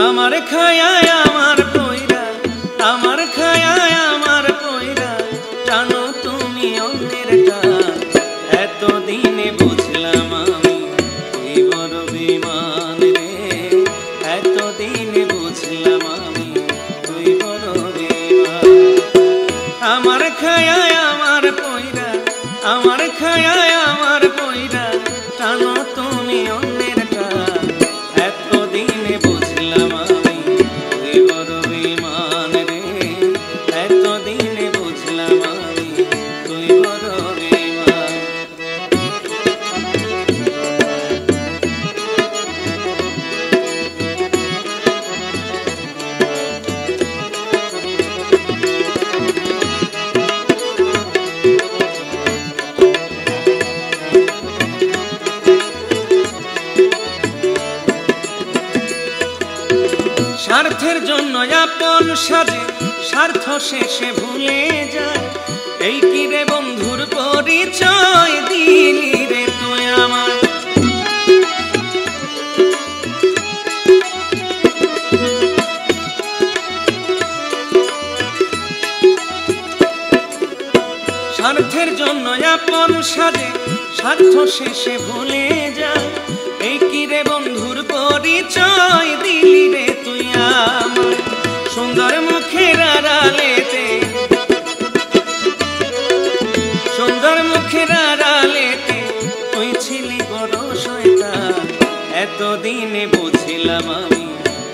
আমার খায়ায় আমার পয়রা, আমার খায়ায় আমার পয়রা, জানো তুমি অন্যের টান। এতদিনে বুঝলাম আমি তুই বড় বেঈমান রে, এতদিনে বুঝলাম আমি তুই বড় বেঈমান। আমার খায়ায় আমার পয়রা, আমার খায়ায় আমার পয়রা, জানো তুমি অন্যের টান। এতদিনে বুঝলাম আমি তুই বড় বেঈমান রে, এতদিনে বুঝলাম আমি তুই বড় বেঈমান। স্বার্থের জন্য আপন সাজে, স্বার্থ শেষে ভুলে যায়। এই কি রে বন্ধুর পরিচয় দিলি রে তুই আমার। স্বার্থের জন্য আপন সাজে, স্বার্থ শেষে ভুলে যায়। এই কি রে বন্ধুর পরিচয় দিলি রে তুই আমার। সুন্দর মুখের আড়ালেতে, সুন্দর মুখের আড়ালেতে তুই ছিলি বড় শয়তান। এতদিনে বুঝলাম আমি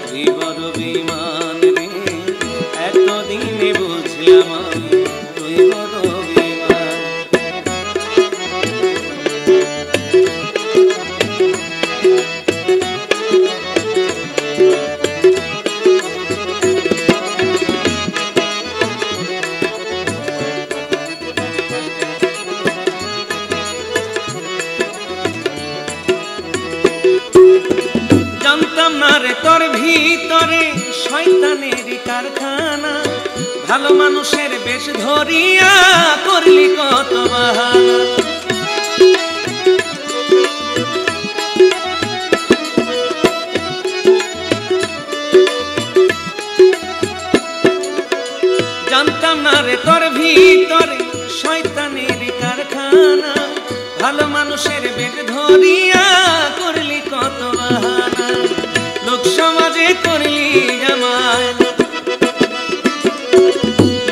তুই বড় বেঈমান রে, এতদিনে বুঝলাম আমি তুই বড় বেঈমান। জানতাম না রে তোর ভিতরে শয়তানেরই কারখানা। ভালো মানুষের বেশ ধরিয়া করলি কত বাহানা। জানতাম না রে তোর ভিতরে শয়তানেরই কারখানা। ভালো মানুষের বেশ ধরিয়া করলি কত বাহানা। লোক সমাজে করলি আমায়,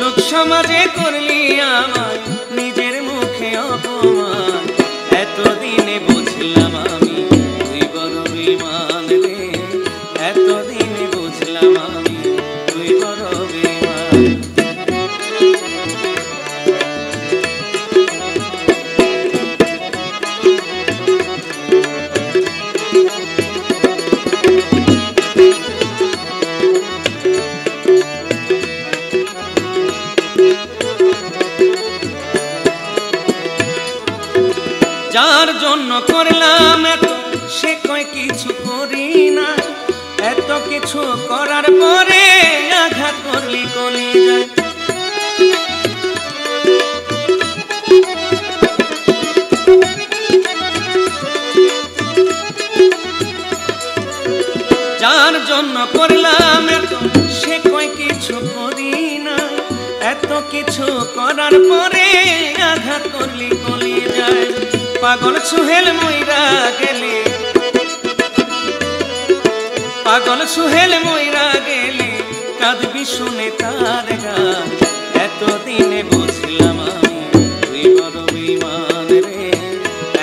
লোক সমাজে করলি আমায় নিজের মুখে অপমান। এতদিনে বুঝলাম আমি তুই বড় বেঈমান রে, এতদিনে বুঝলাম আমি তুই বড় বেঈমান। যার জন্য করলাম এত সে কয় কিছু করি না। এত কিছু করার পরে আঘাত করলি কলিজায়। যার জন্য করলাম এত সে কয় কিছু করি না। এত কিছু করার পরে আঘাত করলি কলিজায়। পাগল সুহেল মইরা গেলে, পাগল সুহেল মইরা গেলে কাঁদবি শুনে তার গান। এতদিনে বুঝলাম আমি তুই বড় বেঈমান রে,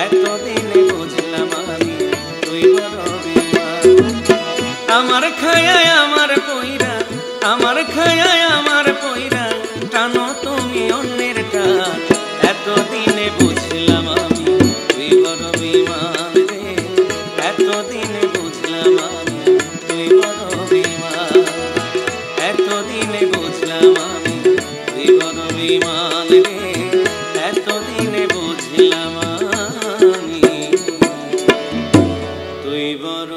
এতদিনে বুঝলাম আমি তুই বড় বেঈমান। আমার খায়ায় আমার পয়রা, আমার খায়ায় আমার পয়রা, টানো তুমি অন্যের টান। এতদিনে বুঝলাম আমি তুই বড় বেঈমান রে, এতদিনে বুঝলাম আমি তুই বড় বেঈমান। এতদিনে বুঝলাম আমি তুই বড় বেঈমান রে, এতদিনে বুঝলাম আমি তুই বড়